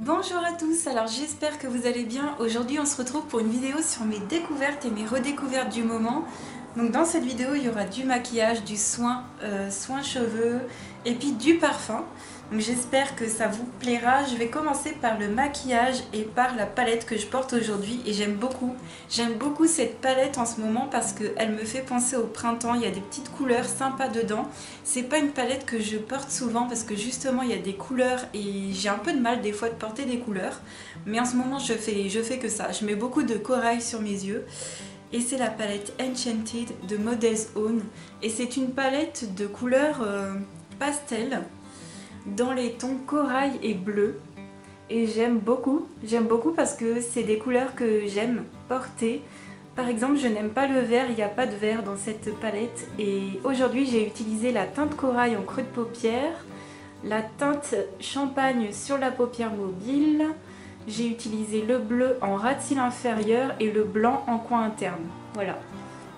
Bonjour à tous, alors j'espère que vous allez bien. Aujourd'hui on se retrouve pour une vidéo sur mes découvertes et mes redécouvertes du moment. Donc dans cette vidéo il y aura du maquillage, du soin cheveux et puis du parfum. Donc j'espère que ça vous plaira. Je vais commencer par le maquillage et par la palette que je porte aujourd'hui et j'aime beaucoup. J'aime beaucoup cette palette en ce moment parce qu'elle me fait penser au printemps. Il y a des petites couleurs sympas dedans. C'est pas une palette que je porte souvent parce que justement il y a des couleurs et j'ai un peu de mal des fois de porter des couleurs. Mais en ce moment je fais que ça. Je mets beaucoup de corail sur mes yeux. Et c'est la palette Enchanted de Models Own. Et c'est une palette de couleurs pastel dans les tons corail et bleu. Et j'aime beaucoup parce que c'est des couleurs que j'aime porter. Par exemple, je n'aime pas le vert, il n'y a pas de vert dans cette palette. Et aujourd'hui, j'ai utilisé la teinte corail en creux de paupière, la teinte champagne sur la paupière mobile. J'ai utilisé le bleu en ras de cils inférieur et le blanc en coin interne. Voilà.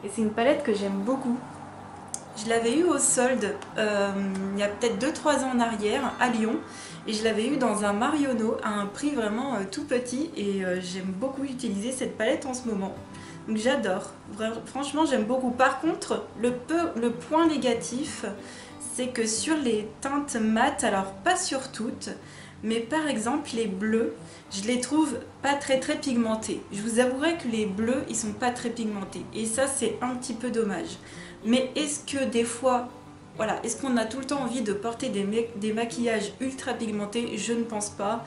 Et c'est une palette que j'aime beaucoup. Je l'avais eu au solde il y a peut-être 2-3 ans en arrière à Lyon. Et je l'avais eu dans un Marionneau à un prix vraiment tout petit. Et j'aime beaucoup utiliser cette palette en ce moment. Donc j'adore. Franchement, j'aime beaucoup. Par contre, le point négatif, c'est que sur les teintes mates, alors pas sur toutes, mais par exemple les bleus, je les trouve pas très pigmentés. Je vous avouerai que les bleus, ils sont pas très pigmentés. Et ça, c'est un petit peu dommage. Mais est-ce que des fois, voilà, est-ce qu'on a tout le temps envie de porter des maquillages ultra pigmentés? Je ne pense pas.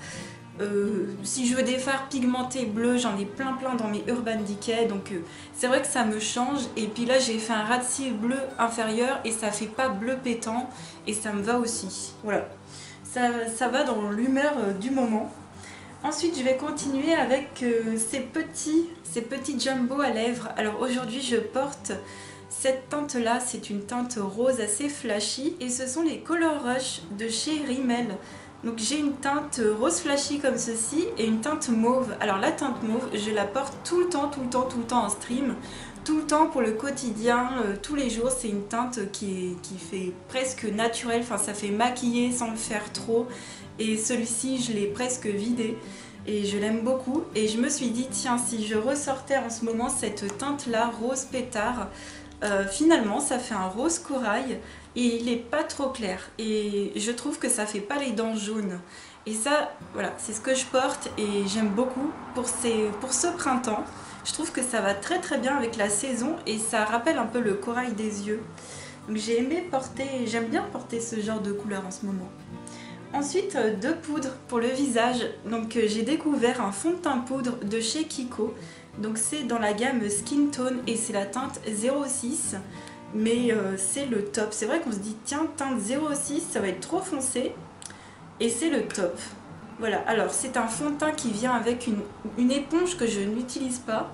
Si je veux des fards pigmentés bleus, j'en ai plein dans mes Urban Decay, donc c'est vrai que ça me change. Et puis là j'ai fait un ras de cils bleu inférieur et ça fait pas bleu pétant et ça me va aussi. Voilà, ça va dans l'humeur du moment. Ensuite je vais continuer avec ces petits jumbo à lèvres. Alors aujourd'hui je porte cette teinte là, c'est une teinte rose assez flashy et ce sont les Color Rush de chez Rimmel. Donc j'ai une teinte rose flashy comme ceci et une teinte mauve. Alors la teinte mauve, je la porte tout le temps en stream, tout le temps pour le quotidien, tous les jours. C'est une teinte qui fait presque naturelle, enfin ça fait maquiller sans le faire trop. Et celui-ci, je l'ai presque vidé et je l'aime beaucoup. Et je me suis dit, tiens, si je ressortais en ce moment cette teinte-là, rose pétard, finalement ça fait un rose corail et il n'est pas trop clair et je trouve que ça fait pas les dents jaunes et ça voilà, c'est ce que je porte et j'aime beaucoup pour ce printemps. Je trouve que ça va très bien avec la saison et ça rappelle un peu le corail des yeux, donc j'ai aimé porter, j'aime bien porter ce genre de couleur en ce moment. Ensuite, deux poudres pour le visage. Donc j'ai découvert un fond de teint poudre de chez Kiko. Donc c'est dans la gamme Skin Tone et c'est la teinte 06. Mais c'est le top. C'est vrai qu'on se dit tiens, teinte 06, ça va être trop foncé. Et c'est le top. Voilà, alors c'est un fond de teint qui vient avec une éponge que je n'utilise pas.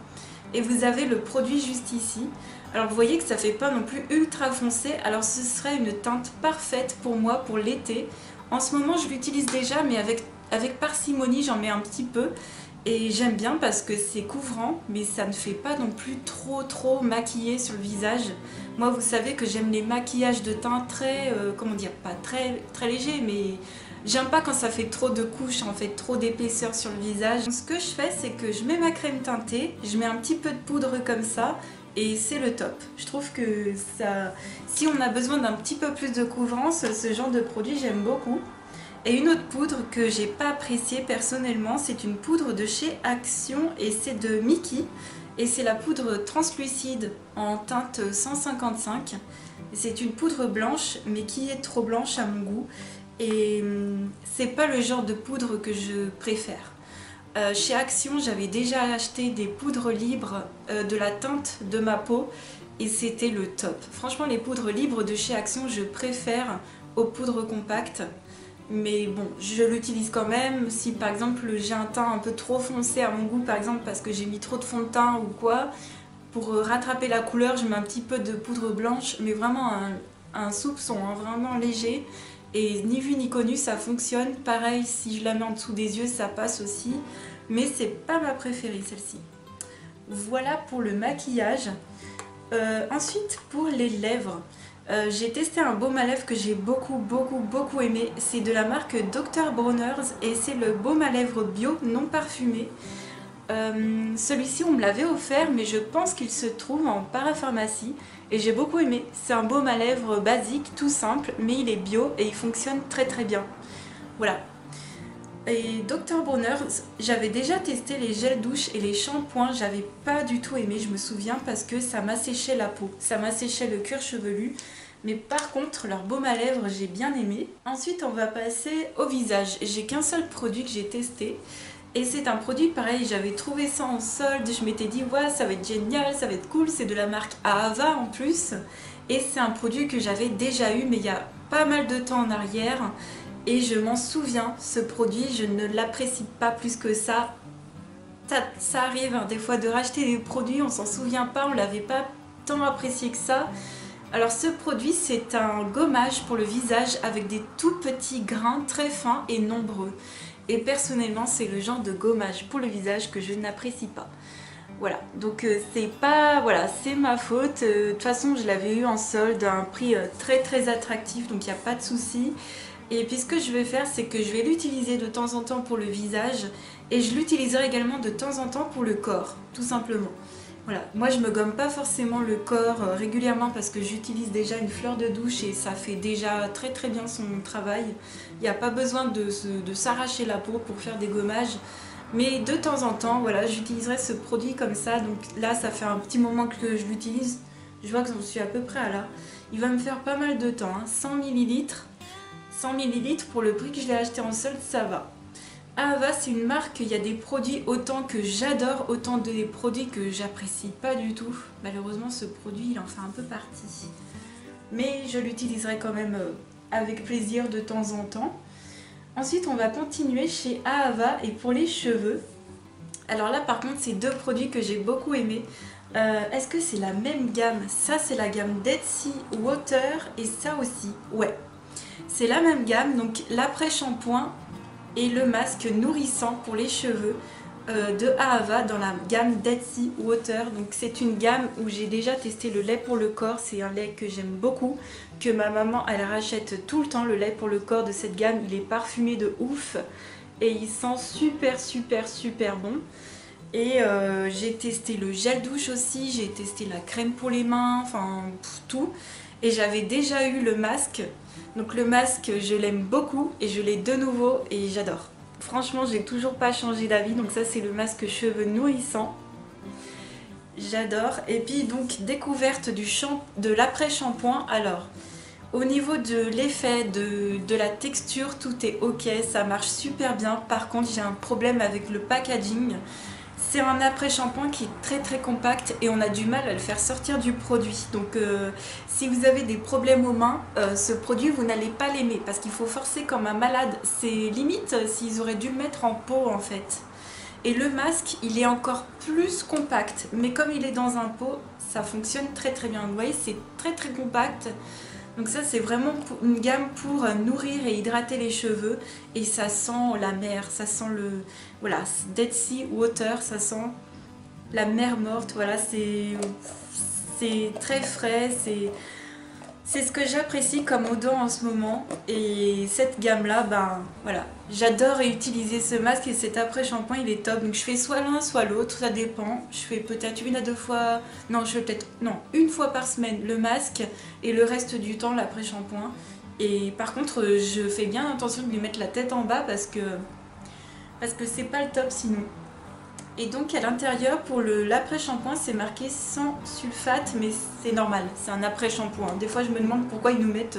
Et vous avez le produit juste ici. Alors vous voyez que ça fait pas non plus ultra foncé. Alors ce serait une teinte parfaite pour moi pour l'été. En ce moment je l'utilise déjà mais avec parcimonie, j'en mets un petit peu. Et j'aime bien parce que c'est couvrant mais ça ne fait pas non plus trop maquillé sur le visage. Moi vous savez que j'aime les maquillages de teint très, comment dire, pas très léger mais j'aime pas quand ça fait trop de couches, en fait trop d'épaisseur sur le visage. Donc, ce que je fais c'est que je mets ma crème teintée, je mets un petit peu de poudre comme ça et c'est le top. Je trouve que ça, si on a besoin d'un petit peu plus de couvrance, ce genre de produit j'aime beaucoup. Et une autre poudre que j'ai pas appréciée personnellement, c'est une poudre de chez Action et c'est de Mickey. Et c'est la poudre translucide en teinte 155. C'est une poudre blanche mais qui est trop blanche à mon goût. Et c'est pas le genre de poudre que je préfère. Chez Action, j'avais déjà acheté des poudres libres de la teinte de ma peau et c'était le top. Franchement, les poudres libres de chez Action, je préfère aux poudres compactes. Mais bon, je l'utilise quand même. Si par exemple j'ai un teint un peu trop foncé à mon goût, par exemple parce que j'ai mis trop de fond de teint ou quoi, pour rattraper la couleur, je mets un petit peu de poudre blanche, mais vraiment un soupçon, hein, vraiment léger. Et ni vu ni connu, ça fonctionne. Pareil, si je la mets en dessous des yeux, ça passe aussi. Mais c'est pas ma préférée, celle-ci. Voilà pour le maquillage. Ensuite, pour les lèvres. J'ai testé un baume à lèvres que j'ai beaucoup aimé. C'est de la marque Dr. Bronner's et c'est le baume à lèvres bio non parfumé. Celui-ci on me l'avait offert, mais je pense qu'il se trouve en parapharmacie et j'ai beaucoup aimé. C'est un baume à lèvres basique, tout simple, mais il est bio et il fonctionne très bien. Voilà. Et Dr. Bronner's, j'avais déjà testé les gels douche et les shampoings, j'avais pas du tout aimé, je me souviens, parce que ça m'asséchait la peau, ça m'asséchait le cuir chevelu. Mais par contre, leur baume à lèvres, j'ai bien aimé. Ensuite, on va passer au visage. J'ai qu'un seul produit que j'ai testé. Et c'est un produit pareil, j'avais trouvé ça en solde, je m'étais dit ouais ça va être génial, ça va être cool, c'est de la marque Ahava en plus. Et c'est un produit que j'avais déjà eu mais il y a pas mal de temps en arrière. Et je m'en souviens, ce produit, je ne l'apprécie pas plus que ça. Ça arrive hein, des fois de racheter des produits, on s'en souvient pas, on l'avait pas tant apprécié que ça. Alors ce produit c'est un gommage pour le visage avec des tout petits grains très fins et nombreux. Et personnellement c'est le genre de gommage pour le visage que je n'apprécie pas. Voilà, donc c'est pas, voilà, c'est ma faute. De toute façon je l'avais eu en solde à un prix très attractif, donc il n'y a pas de souci. Et puis ce que je vais faire c'est que je vais l'utiliser de temps en temps pour le visage et je l'utiliserai également de temps en temps pour le corps, tout simplement. Voilà, moi je me gomme pas forcément le corps régulièrement parce que j'utilise déjà une fleur de douche et ça fait déjà très bien son travail. Il n'y a pas besoin de s'arracher la peau pour faire des gommages. Mais de temps en temps, voilà, j'utiliserai ce produit comme ça. Donc là, ça fait un petit moment que je l'utilise. Je vois que j'en suis à peu près à là. Il va me faire pas mal de temps, hein. 100 ml. 100 ml pour le prix que je l'ai acheté en solde, ça va. Ahava, c'est une marque, il y a des produits autant que j'adore, autant des produits que j'apprécie pas du tout. Malheureusement, ce produit, il en fait un peu partie. Mais je l'utiliserai quand même avec plaisir de temps en temps. Ensuite, on va continuer chez Ahava et pour les cheveux. Alors là, par contre, c'est deux produits que j'ai beaucoup aimés. Est-ce que c'est la même gamme? Ça, c'est la gamme Dead Sea Water et ça aussi, ouais. C'est la même gamme, donc l'après-shampoing et le masque nourrissant pour les cheveux de Ahava dans la gamme Dead Sea Water. Donc c'est une gamme où j'ai déjà testé le lait pour le corps, c'est un lait que j'aime beaucoup, que ma maman elle rachète tout le temps, le lait pour le corps de cette gamme. Il est parfumé de ouf et il sent super bon. Et j'ai testé le gel douche aussi, j'ai testé la crème pour les mains, enfin tout. Et j'avais déjà eu le masque. Donc le masque, je l'aime beaucoup et je l'ai de nouveau et j'adore. Franchement, j'ai toujours pas changé d'avis. Donc ça, c'est le masque cheveux nourrissant. J'adore. Et puis donc, découverte de l'après-shampoing. Alors, au niveau de l'effet, de la texture, tout est ok. Ça marche super bien. Par contre, j'ai un problème avec le packaging. C'est un après-shampoing qui est très compact et on a du mal à le faire sortir du produit. Donc si vous avez des problèmes aux mains, ce produit vous n'allez pas l'aimer parce qu'il faut forcer comme un malade. C'est limite s'ils auraient dû le mettre en pot en fait. Et le masque, il est encore plus compact, mais comme il est dans un pot, ça fonctionne très bien. Vous voyez, c'est très compact. Donc ça c'est vraiment une gamme pour nourrir et hydrater les cheveux et ça sent la mer, ça sent le voilà, Dead Sea Water, ça sent la mer morte, voilà, c'est très frais, c'est ce que j'apprécie comme odeur en ce moment et cette gamme là, ben voilà, j'adore utiliser ce masque et cet après-shampoing il est top, donc je fais soit l'un soit l'autre, ça dépend, je fais peut-être une à deux fois, non je fais peut-être, non, une fois par semaine le masque et le reste du temps l'après-shampoing et par contre je fais bien attention de lui mettre la tête en bas parce que c'est pas le top sinon. Et donc à l'intérieur pour l'après-shampoing c'est marqué sans sulfate, mais c'est normal, c'est un après-shampoing. Des fois je me demande pourquoi ils nous mettent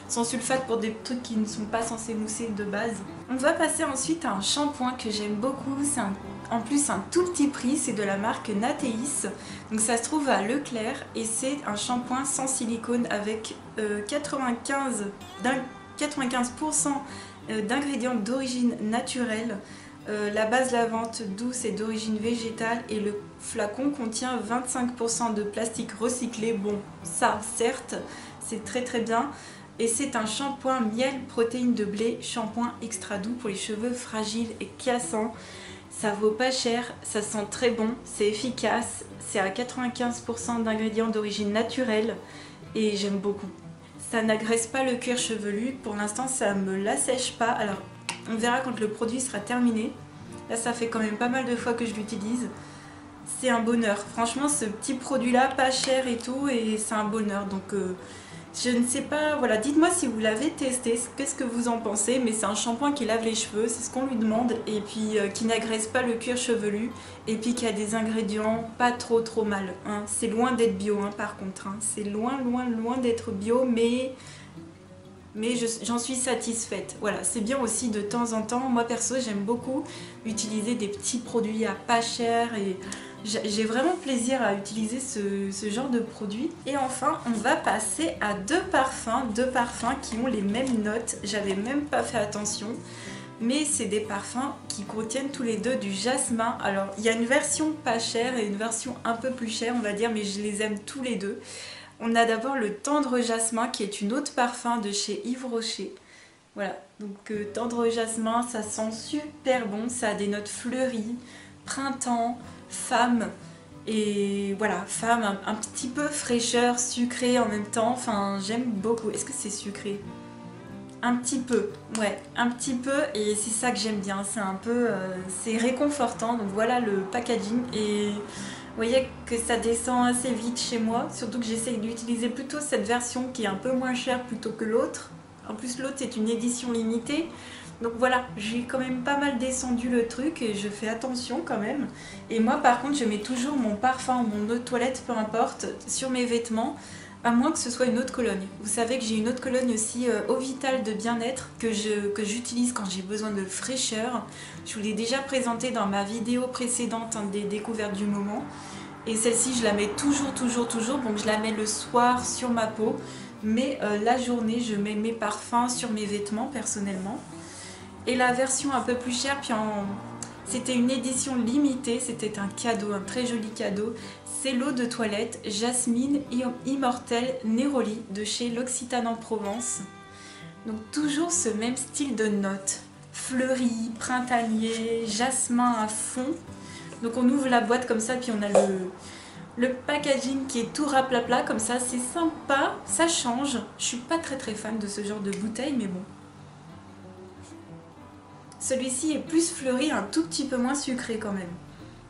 sans sulfate pour des trucs qui ne sont pas censés mousser de base. On va passer ensuite à un shampoing que j'aime beaucoup, c'est en plus un tout petit prix, c'est de la marque Natéis. Donc ça se trouve à Leclerc et c'est un shampoing sans silicone avec 95% d'ingrédients d'origine naturelle. La base lavante douce est d'origine végétale et le flacon contient 25% de plastique recyclé. Bon, ça certes, c'est très bien. Et c'est un shampoing miel protéines de blé, shampoing extra doux pour les cheveux fragiles et cassants. Ça vaut pas cher, ça sent très bon, c'est efficace, c'est à 95% d'ingrédients d'origine naturelle et j'aime beaucoup. Ça n'agresse pas le cuir chevelu. Pour l'instant, ça me l'assèche pas. Alors, on verra quand le produit sera terminé. Là, ça fait quand même pas mal de fois que je l'utilise. C'est un bonheur. Franchement, ce petit produit-là, pas cher et tout, et c'est un bonheur. Donc, je ne sais pas, voilà, dites-moi si vous l'avez testé, qu'est-ce que vous en pensez, mais c'est un shampoing qui lave les cheveux, c'est ce qu'on lui demande, et puis qui n'agresse pas le cuir chevelu, et puis qui a des ingrédients pas trop mal. Hein. C'est loin d'être bio, hein, par contre. Hein. C'est loin d'être bio, mais j'en suis satisfaite. Voilà, c'est bien aussi de temps en temps. Moi perso, j'aime beaucoup utiliser des petits produits à pas cher et j'ai vraiment plaisir à utiliser ce genre de produits. Et enfin, on va passer à deux parfums qui ont les mêmes notes. J'avais même pas fait attention. Mais c'est des parfums qui contiennent tous les deux du jasmin. Alors, il y a une version pas chère et une version un peu plus chère, on va dire, mais je les aime tous les deux. On a d'abord le Tendre Jasmin qui est une autre parfum de chez Yves Rocher. Voilà, donc Tendre Jasmin, ça sent super bon, ça a des notes fleuries, printemps, femme, et voilà, femme, un petit peu fraîcheur, sucré en même temps, enfin j'aime beaucoup. Est-ce que c'est sucré? Un petit peu, ouais, un petit peu, et c'est ça que j'aime bien, c'est un peu, c'est réconfortant, donc voilà le packaging, et vous voyez que ça descend assez vite chez moi, surtout que j'essaye d'utiliser plutôt cette version qui est un peu moins chère plutôt que l'autre. En plus l'autre c'est une édition limitée, donc voilà, j'ai quand même pas mal descendu le truc et je fais attention quand même. Et moi par contre je mets toujours mon parfum, mon eau de toilette, peu importe, sur mes vêtements, à moins que ce soit une autre cologne. Vous savez que j'ai une autre cologne aussi, Eau Vitale de bien-être, que j'utilise quand j'ai besoin de fraîcheur. Je vous l'ai déjà présentée dans ma vidéo précédente, hein, des découvertes du moment. Et celle-ci, je la mets toujours. Donc je la mets le soir sur ma peau. Mais la journée, je mets mes parfums sur mes vêtements, personnellement. Et la version un peu plus chère, c'était une édition limitée, c'était un cadeau, un très joli cadeau. C'est l'eau de toilette Jasmine Immortelle Néroli de chez L'Occitane en Provence. Donc toujours ce même style de notes, fleuri, printanier, jasmin à fond. Donc on ouvre la boîte comme ça, puis on a le packaging qui est tout raplapla comme ça, c'est sympa, ça change. Je suis pas très fan de ce genre de bouteille, mais bon. Celui-ci est plus fleuri, un tout petit peu moins sucré quand même.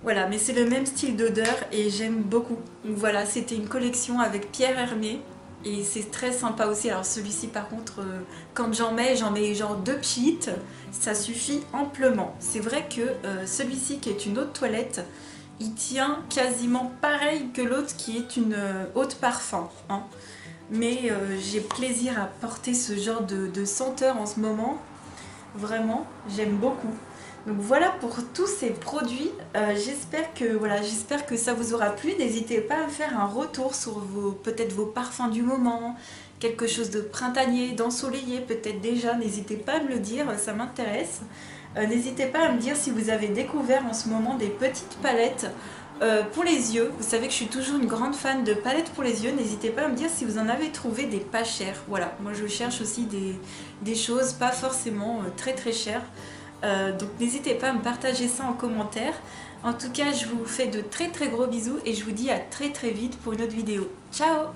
Voilà, mais c'est le même style d'odeur et j'aime beaucoup. Donc voilà, c'était une collection avec Pierre Hermé et c'est très sympa aussi. Alors celui-ci par contre, quand j'en mets genre 2 pchites, ça suffit amplement. C'est vrai que celui-ci qui est une eau de toilette, il tient quasiment pareil que l'autre qui est une eau de parfum. Hein. Mais j'ai plaisir à porter ce genre de senteur en ce moment. Vraiment, j'aime beaucoup. Donc voilà pour tous ces produits. J'espère que ça vous aura plu. N'hésitez pas à me faire un retour sur peut-être vos parfums du moment, quelque chose de printanier, d'ensoleillé peut-être déjà. N'hésitez pas à me le dire, ça m'intéresse. N'hésitez pas à me dire si vous avez découvert en ce moment des petites palettes pour les yeux. Vous savez que je suis toujours une grande fan de palettes pour les yeux. N'hésitez pas à me dire si vous en avez trouvé des pas chères. Voilà, moi je cherche aussi des choses pas forcément très chères. Donc n'hésitez pas à me partager ça en commentaire. En tout cas, je vous fais de très gros bisous et je vous dis à très vite pour une autre vidéo. Ciao!